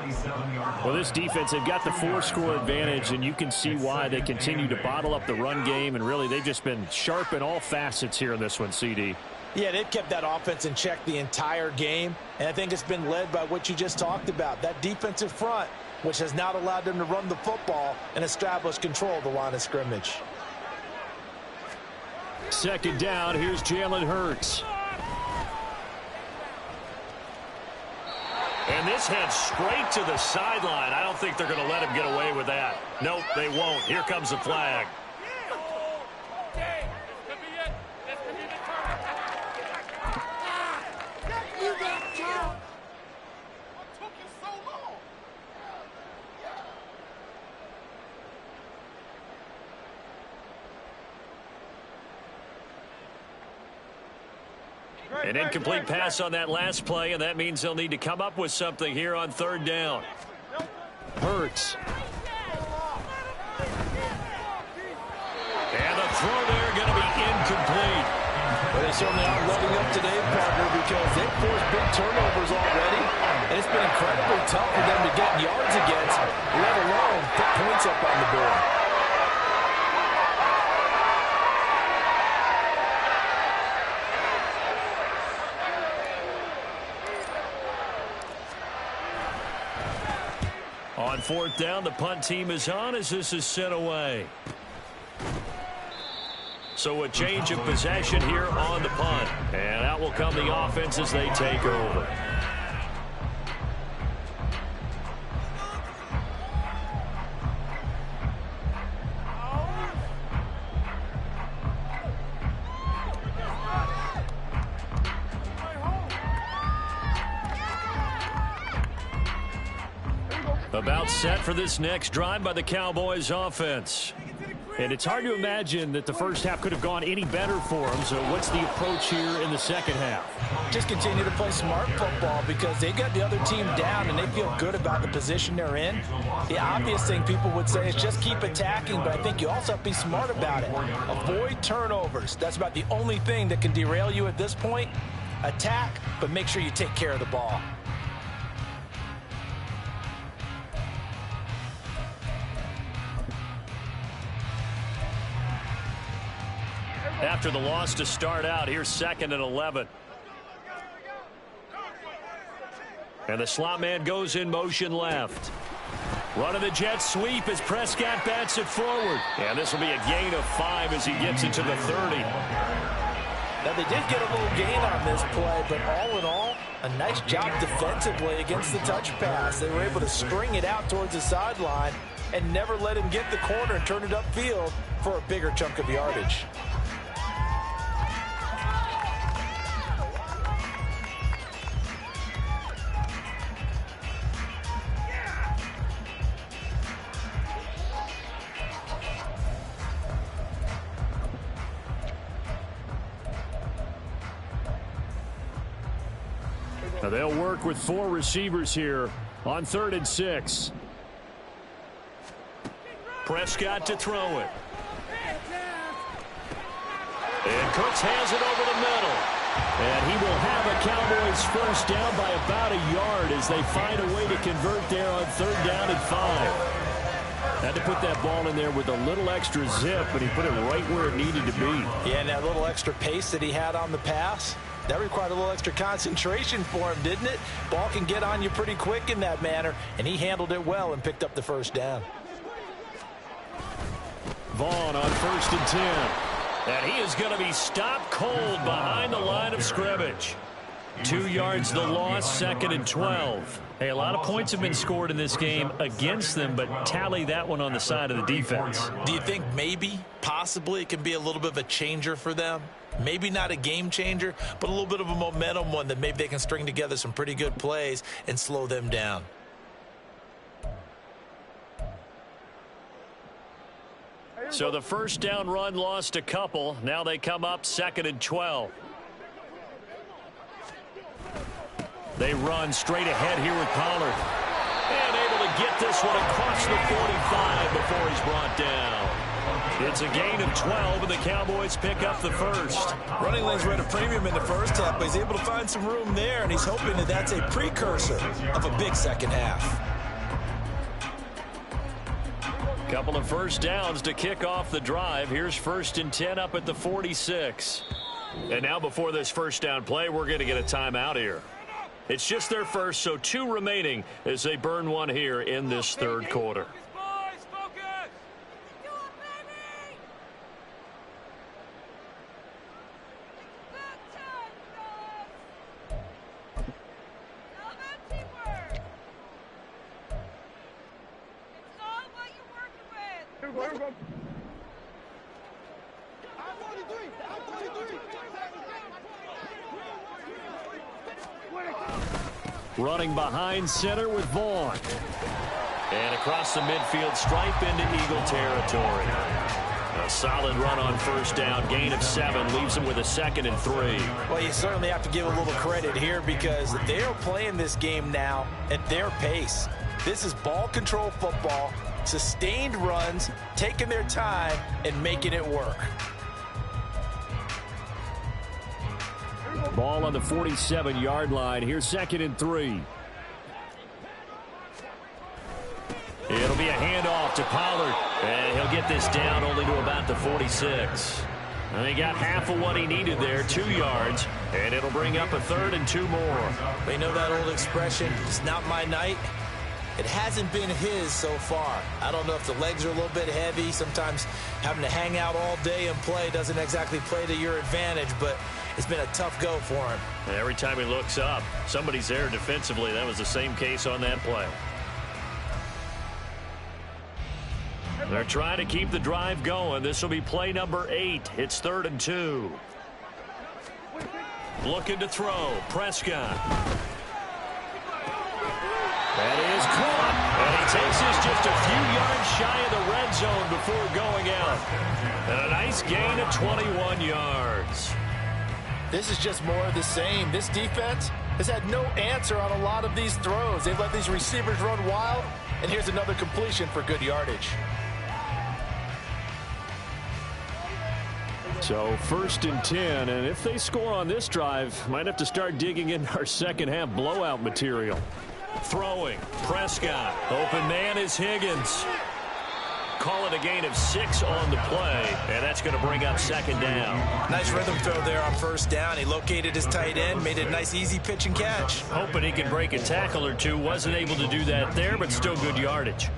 Well, this defense, they've got the 4-score advantage, and you can see why they continue to bottle up the run game, and really they've just been sharp in all facets here in this one, CD. Yeah, they've kept that offense in check the entire game, and I think it's been led by what you just talked about, that defensive front, which has not allowed them to run the football and establish control of the line of scrimmage. Second down, here's Jalen Hurts. And this heads straight to the sideline. I don't think they're going to let him get away with that. Nope, they won't. Here comes the flag. An incomplete pass on that last play, and that means they'll need to come up with something here on third down. Hurts. And the throw there going to be incomplete. Well, they certainly aren't letting up today, partner, because they've forced big turnovers already, and it's been incredibly tough for them to get yards against, let alone put points up on the board. On fourth down, the punt team is on as this is sent away. So a change of possession here on the punt. And out will come the offense as they take over. About set for this next drive by the Cowboys offense. And it's hard to imagine that the first half could have gone any better for them. So what's the approach here in the second half? Just continue to play smart football because they got the other team down and they feel good about the position they're in. The obvious thing people would say is just keep attacking, but I think you also have to be smart about it. Avoid turnovers. That's about the only thing that can derail you at this point. Attack, but make sure you take care of the ball. After the loss to start out, here's 2nd and 11. And the slot man goes in motion left. Running the jet sweep as Prescott bats it forward. And this will be a gain of 5 as he gets into the 30. Now, they did get a little gain on this play, but all in all, a nice job defensively against the touch pass. They were able to string it out towards the sideline and never let him get the corner and turn it upfield for a bigger chunk of yardage. Now they'll work with 4 receivers here on 3rd and 6. Prescott to throw it. And Cooks has it over the middle. And he will have a Cowboys first down by about a yard as they find a way to convert there on 3rd down and 5. Had to put that ball in there with a little extra zip, but he put it right where it needed to be. Yeah, and that little extra pace that he had on the pass, that required a little extra concentration for him, didn't it? Ball can get on you pretty quick in that manner, and he handled it well and picked up the first down. Vaughn on 1st and 10. And he is going to be stopped cold behind the line of scrimmage. 2 yards the loss, 2nd and 12. Hey, a lot of points have been scored in this game against them, but tally that one on the side of the defense. Do you think maybe, possibly, it can be a little bit of a changer for them? Maybe not a game changer, but a little bit of a momentum one that maybe they can string together some pretty good plays and slow them down. So the first down run lost a couple. Now they come up 2nd and 12. They run straight ahead here with Pollard. And able to get this one across the 45 before he's brought down. It's a gain of 12, and the Cowboys pick up the first. Running lanes were at a premium in the first half, but he's able to find some room there, and he's hoping that that's a precursor of a big second half. Couple of first downs to kick off the drive. Here's 1st and 10 up at the 46. And now before this first down play, we're going to get a timeout here. It's just their first, so 2 remaining as they burn one here in this 3rd quarter. Running behind center with Vaughn. And across the midfield stripe into Eagle territory. A solid run on first down. Gain of 7 leaves him with a 2nd and 3. Well, you certainly have to give a little credit here because they're playing this game now at their pace. This is ball control football, sustained runs, taking their time, and making it work. Ball on the 47-yard line. Here's 2nd and 3. It'll be a handoff to Pollard. And he'll get this down only to about the 46. And he got half of what he needed there, 2 yards. And it'll bring up a 3rd and 2 more. They know that old expression, it's not my night. It hasn't been his so far. I don't know if the legs are a little bit heavy. Sometimes having to hang out all day and play doesn't exactly play to your advantage, but it's been a tough go for him. And every time he looks up, somebody's there defensively. That was the same case on that play. They're trying to keep the drive going. This will be play number 8. It's 3rd and 2. Looking to throw. Prescott. That is caught. And he takes this just a few yards shy of the red zone before going out. And a nice gain of 21 yards. This is just more of the same. This defense has had no answer on a lot of these throws. They've let these receivers run wild, and here's another completion for good yardage. So 1st and 10, and if they score on this drive, might have to start digging in our second half blowout material. Throwing, Prescott. Open man is Higgins. Call it a gain of 6 on the play, and that's going to bring up 2nd down. Nice rhythm throw there on 1st down. He located his tight end, made it a nice easy pitch and catch. Hoping he can break a tackle or two. Wasn't able to do that there, but still good yardage.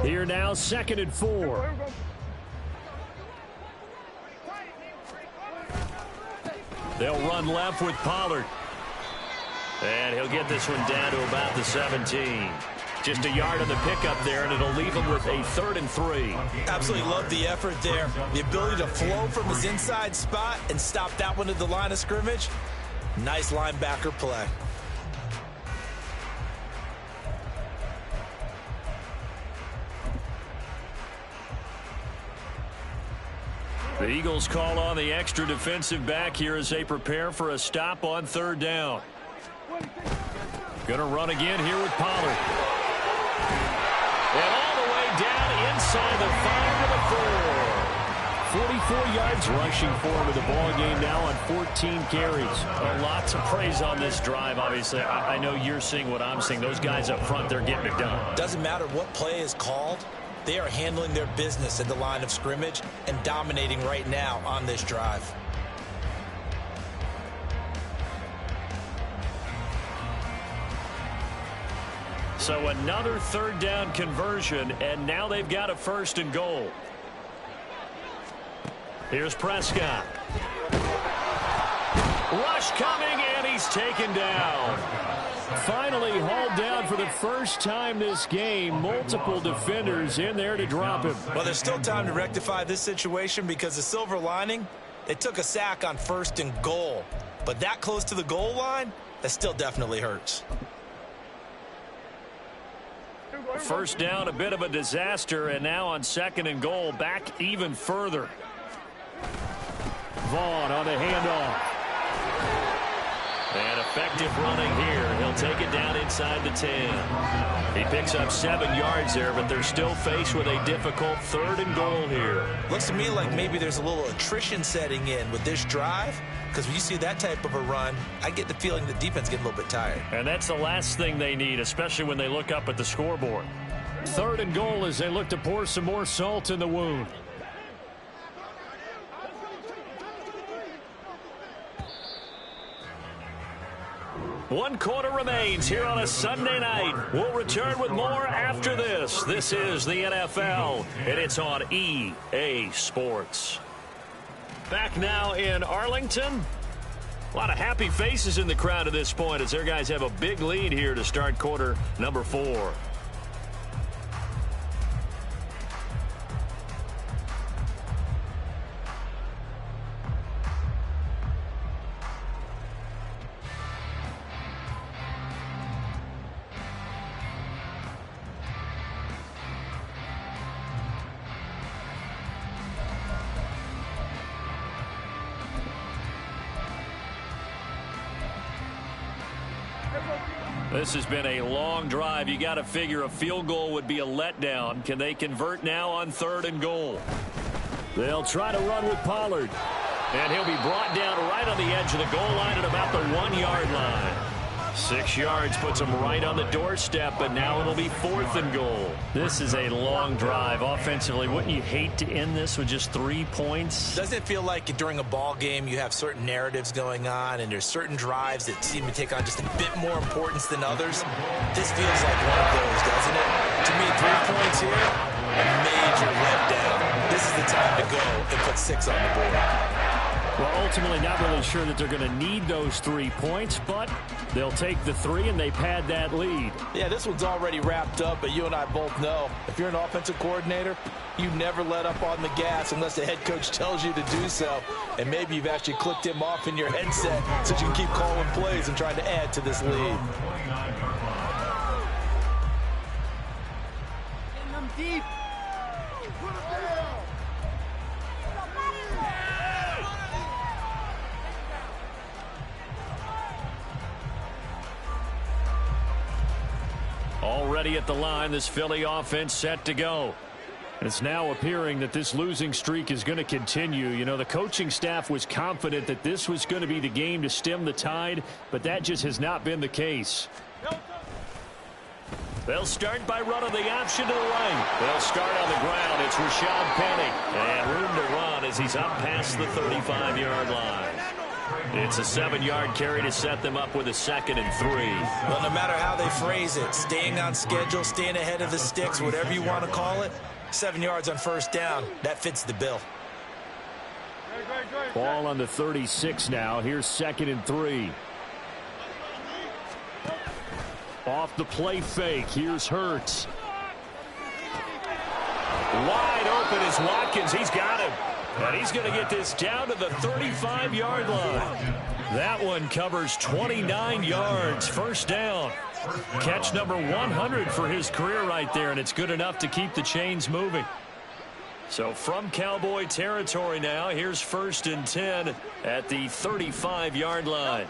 Here now, 2nd and 4. They'll run left with Pollard. And he'll get this one down to about the 17. Just a yard on the pickup there, and it'll leave him with a 3rd and 3. Absolutely love the effort there. The ability to flow from his inside spot and stop that one at the line of scrimmage. Nice linebacker play. The Eagles call on the extra defensive back here as they prepare for a stop on 3rd down. Going to run again here with Pollard. And all the way down inside the 5 to the 4. 44 yards rushing for him in the ball game now on 14 carries. Lots of praise on this drive, obviously. I know you're seeing what I'm seeing. Those guys up front, they're getting it done. Doesn't matter what play is called. They are handling their business at the line of scrimmage and dominating right now on this drive. So another 3rd down conversion, and now they've got a 1st and goal. Here's Prescott. Rush coming, and he's taken down. Finally hauled down for the first time this game. Multiple defenders in there to drop him. Well, there's still time to rectify this situation because the silver lining, they took a sack on 1st and goal. But that close to the goal line, that still definitely hurts. 1st down, a bit of a disaster, and now on 2nd and goal, back even further. Vaughn on the handoff. And effective running here. He'll take it down inside the 10. He picks up 7 yards there, but they're still faced with a difficult 3rd and goal here. Looks to me like maybe there's a little attrition setting in with this drive, because when you see that type of a run, I get the feeling the defense getting a little bit tired. And that's the last thing they need, especially when they look up at the scoreboard. 3rd and goal as they look to pour some more salt in the wound. One quarter remains here on a Sunday night. We'll return with more after this. This is the NFL, and it's on EA Sports. Back now in Arlington. A lot of happy faces in the crowd at this point as their guys have a big lead here to start quarter number 4. This has been a long drive. You got to figure a field goal would be a letdown. Can they convert now on 3rd and goal? They'll try to run with Pollard. And he'll be brought down right on the edge of the goal line at about the 1-yard line. 6 yards puts him right on the doorstep, but now it'll be 4th and goal. This is a long drive offensively. Wouldn't you hate to end this with just 3 points? Doesn't it feel like during a ball game you have certain narratives going on and there's certain drives that seem to take on just a bit more importance than others? This feels like one of those, doesn't it? To me, 3 points here, a major letdown. This is the time to go and put 6 on the board. Well, ultimately, not really sure that they're going to need those 3 points, but they'll take the 3, and they pad that lead. Yeah, this one's already wrapped up, but you and I both know if you're an offensive coordinator, you never let up on the gas unless the head coach tells you to do so. And maybe you've actually clicked him off in your headset so you can keep calling plays and trying to add to this lead. Getting them deep. Already at the line, this Philly offense set to go. It's now appearing that this losing streak is going to continue. You know, the coaching staff was confident that this was going to be the game to stem the tide, but that just has not been the case. They'll start by running the option to the right. They'll start on the ground. It's Rashad Penny. And room to run as he's up past the 35-yard line. It's a 7-yard carry to set them up with a 2nd and 3. Well, no matter how they phrase it, staying on schedule, staying ahead of the sticks, whatever you want to call it, 7 yards on first down, that fits the bill. Ball on the 36 now. Here's 2nd and 3. Off the play fake. Here's Hurts. Wide open is Watkins. He's got him. And he's going to get this down to the 35-yard line. That one covers 29 yards. First down. Catch number 100 for his career right there, and it's good enough to keep the chains moving. So from Cowboy territory now, here's 1st and 10 at the 35-yard line.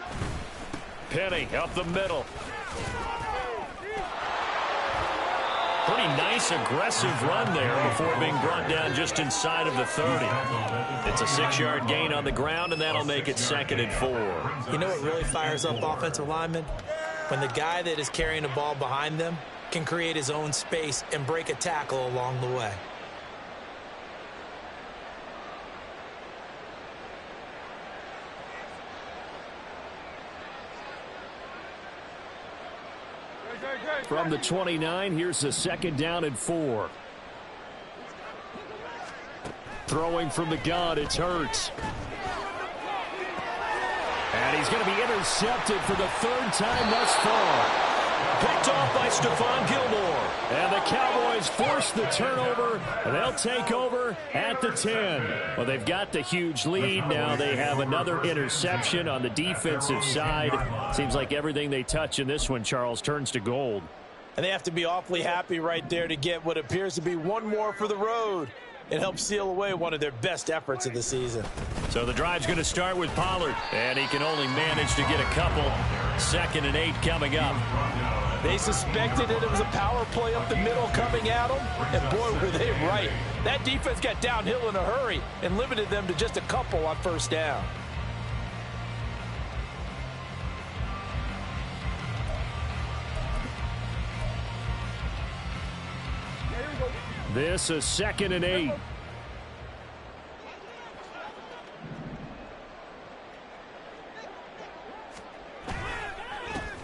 Penny up the middle. Pretty nice, aggressive run there before being brought down just inside of the 30. It's a 6-yard gain on the ground, and that'll make it 2nd and 4. You know what really fires up offensive linemen? When the guy that is carrying the ball behind them can create his own space and break a tackle along the way. From the 29, here's a 2nd down and 4. Throwing from the gun, it's Hurts. And he's going to be intercepted for the 3rd time thus far. Picked off by Stephon Gilmore. And the Cowboys force the turnover, and they'll take over at the 10. Well, they've got the huge lead. Now they have another interception on the defensive side. Seems like everything they touch in this one, Charles, turns to gold. And they have to be awfully happy right there to get what appears to be one more for the road. It helps seal away one of their best efforts of the season. So the drive's going to start with Pollard, and he can only manage to get a couple. 2nd and 8 coming up. They suspected that it was a power play up the middle coming at them, and boy, were they right. That defense got downhill in a hurry and limited them to just a couple on first down. This is 2nd and 8.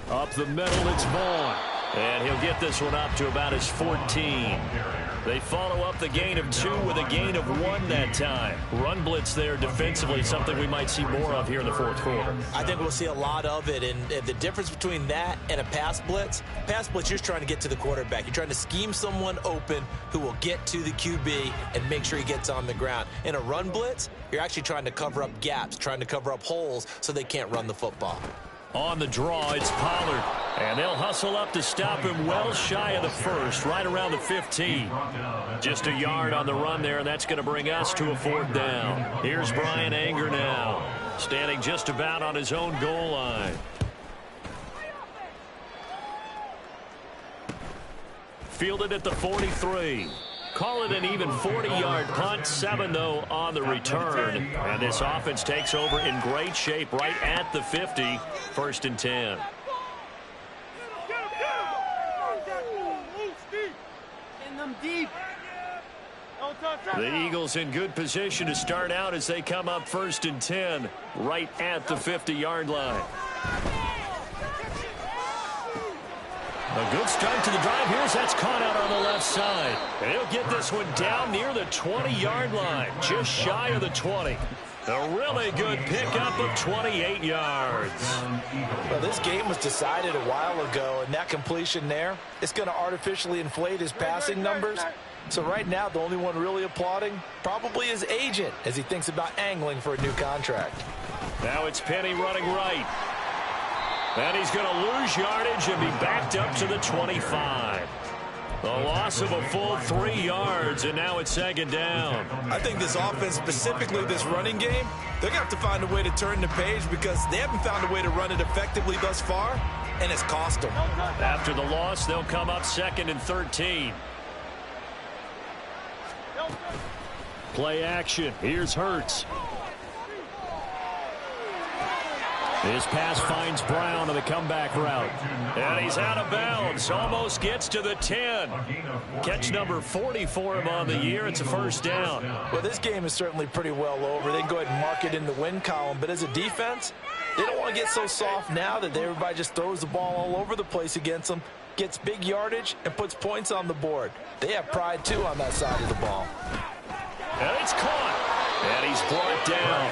Up the middle, it's Vaughn. And he'll get this one up to about his 14. They follow up the gain of 2 with a gain of 1 that time. Run blitz there defensively, something we might see more of here in the 4th quarter. I think we'll see a lot of it, and the difference between that and a pass blitz, you're just trying to get to the quarterback. You're trying to scheme someone open who will get to the QB and make sure he gets on the ground. In a run blitz, you're actually trying to cover up gaps, trying to cover up holes so they can't run the football. On the draw, it's Pollard. And they'll hustle up to stop him well shy of the 1st, right around the 15. Just a yard on the run there, and that's going to bring us to a 4th down. Here's Brian Anger now, standing just about on his own goal line. Fielded at the 43. Call it an even 40-yard punt. 7, though, on the return. And this offense takes over in great shape right at the 50. 1st and 10. Getting them deep. The Eagles in good position to start out as they come up 1st and 10 right at the 50-yard line. A good start to the drive. That's caught out on the left side. And he'll get this one down near the 20-yard line, just shy of the 20. A really good pickup of 28 yards. Well, this game was decided a while ago, and that completion there, it's going to artificially inflate his passing numbers. So right now, the only one really applauding probably his agent as he thinks about angling for a new contract. Now it's Penny running right. And he's going to lose yardage and be backed up to the 25. A loss of a full 3 yards, and now it's second down. I think this offense, specifically this running game, they're going to have to find a way to turn the page because they haven't found a way to run it effectively thus far, and it's cost them. After the loss, they'll come up 2nd and 13. Play action. Here's Hurts. His pass finds Brown on the comeback route. And he's out of bounds. Almost gets to the 10. Catch number 40 for him on the year. It's a first down. Well, this game is certainly pretty well over. They can go ahead and mark it in the win column. But as a defense, they don't want to get so soft now that everybody just throws the ball all over the place against them, gets big yardage, and puts points on the board. They have pride, too, on that side of the ball. And it's caught. And he's brought down.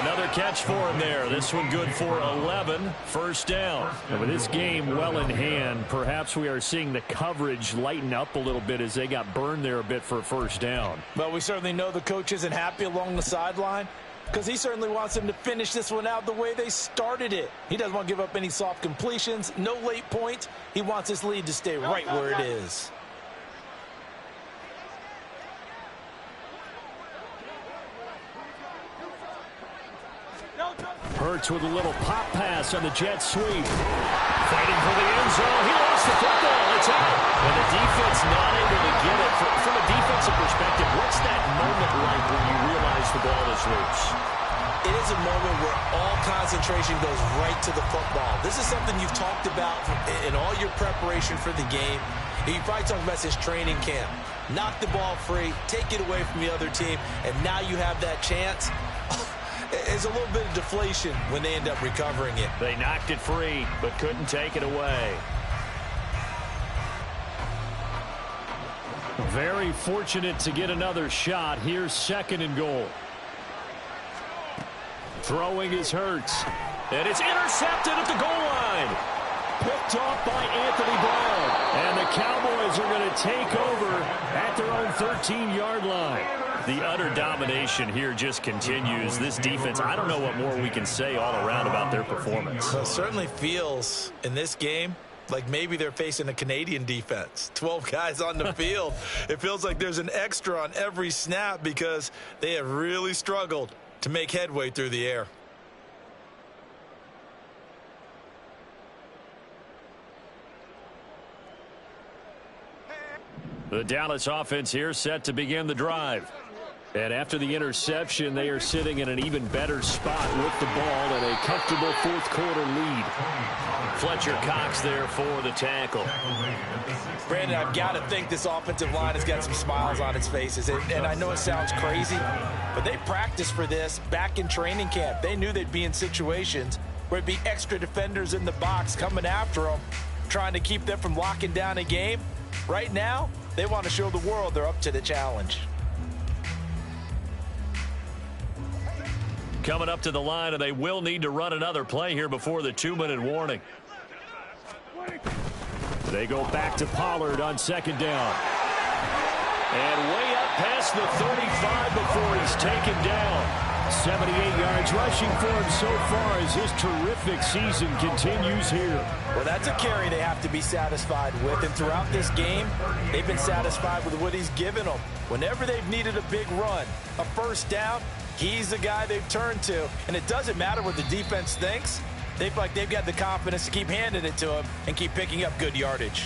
Another catch for him there. This one good for 11. First down. And with this game well in hand, perhaps we are seeing the coverage lighten up a little bit as they got burned there a bit for a first down. Well, we certainly know the coach isn't happy along the sideline because he certainly wants them to finish this one out the way they started it. He doesn't want to give up any soft completions, no late points. He wants his lead to stay right where it is. Hurts with a little pop pass on the jet sweep. Fighting for the end zone. He lost the football. It's out. And the defense not able to get it. From a defensive perspective, what's that moment like when you realize the ball is loose? It is a moment where all concentration goes right to the football. This is something you've talked about in all your preparation for the game. You probably talked about this training camp. Knock the ball free, take it away from the other team, and now you have that chance. It's a little bit of deflation when they end up recovering it. They knocked it free, but couldn't take it away. Very fortunate to get another shot. Here's 2nd and goal. Throwing is Hurts. And it's intercepted at the goal line. Picked off by Anthony Brown. And the Cowboys are going to take over at their own 13-yard line. The utter domination here just continues. This defense, I don't know what more we can say all around about their performance. Well, it certainly feels in this game like maybe they're facing a Canadian defense. 12 guys on the field. It feels like there's an extra on every snap because they have really struggled to make headway through the air. The Dallas offense here set to begin the drive. And after the interception, they are sitting in an even better spot with the ball and a comfortable fourth-quarter lead. Fletcher Cox there for the tackle. Brandon, I've got to think this offensive line has got some smiles on its faces. And I know it sounds crazy, but they practiced for this back in training camp. They knew they'd be in situations where it'd be extra defenders in the box coming after them, trying to keep them from locking down a game. Right now, they want to show the world they're up to the challenge. Coming up to the line, and they will need to run another play here before the 2-minute warning. They go back to Pollard on 2nd down. And way up past the 35 before he's taken down. 78 yards rushing for him so far as his terrific season continues here. Well, that's a carry they have to be satisfied with. And throughout this game, they've been satisfied with what he's given them. Whenever they've needed a big run, a first down, he's the guy they've turned to. And it doesn't matter what the defense thinks. They feel like they've got the confidence to keep handing it to him and keep picking up good yardage.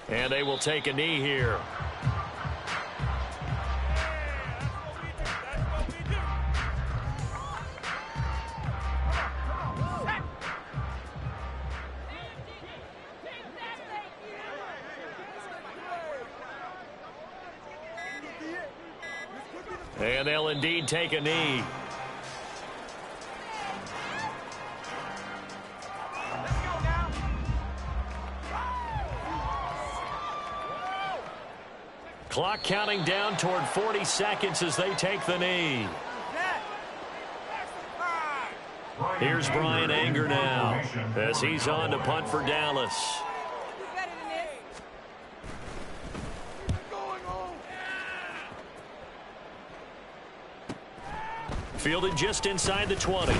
And they will take a knee here. And they'll indeed take a knee. Clock counting down toward 40 seconds as they take the knee. Here's Brian Anger now as he's on to punt for Dallas. Fielded just inside the 20.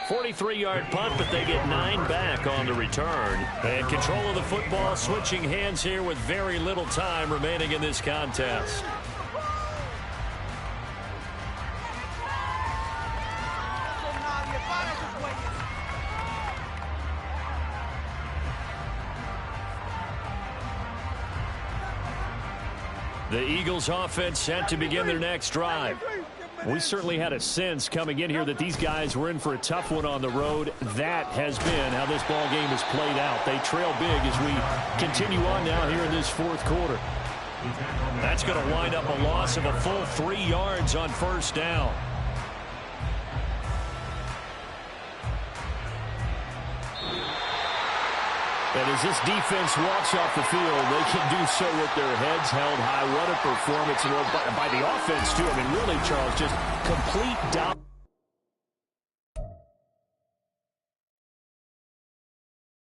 43-yard punt, but they get 9 back on the return. And control of the football switching hands here with very little time remaining in this contest. The Eagles offense set to begin their next drive. We certainly had a sense coming in here that these guys were in for a tough one on the road. That has been how this ball game has played out. They trail big as we continue on now here in this fourth quarter. That's going to wind up a loss of a full 3 yards on first down. And as this defense walks off the field, they can do so with their heads held high. What a performance. And by the offense, too. I mean, really, Charles, just complete dominance.